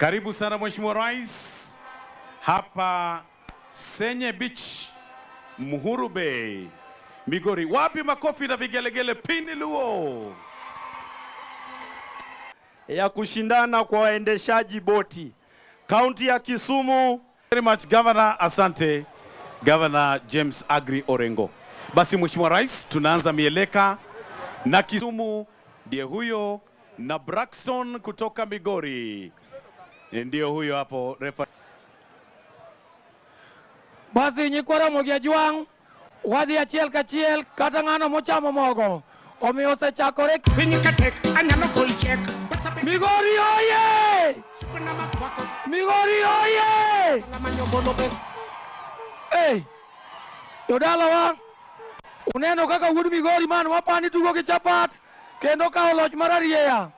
Karibu sana Mheshimiwa Rais hapa Senye Beach, Muhuru Bay, Migori. Wapi makofi na vigelegele pindi luo ya kushindana kwa waendeshaji boti kaunti ya Kisumu. Very much Governor, asante Governor James Agri Orengo. Basi Mheshimiwa Rais, tunaanza mieleka na Kisumu ndiye huyo, na Braxton kutoka Migori ndiyo huyo hapo refa. Basi nyikwara mogia juang wadhi achiel kachiel kata ng'ano mochamo mogo omiyo osechakore. Migori oye! Migori oye! Hey! Yodalawa uneno kaka wuod Migori man wapani tugo gi chapat kendo ka oloch mararieya.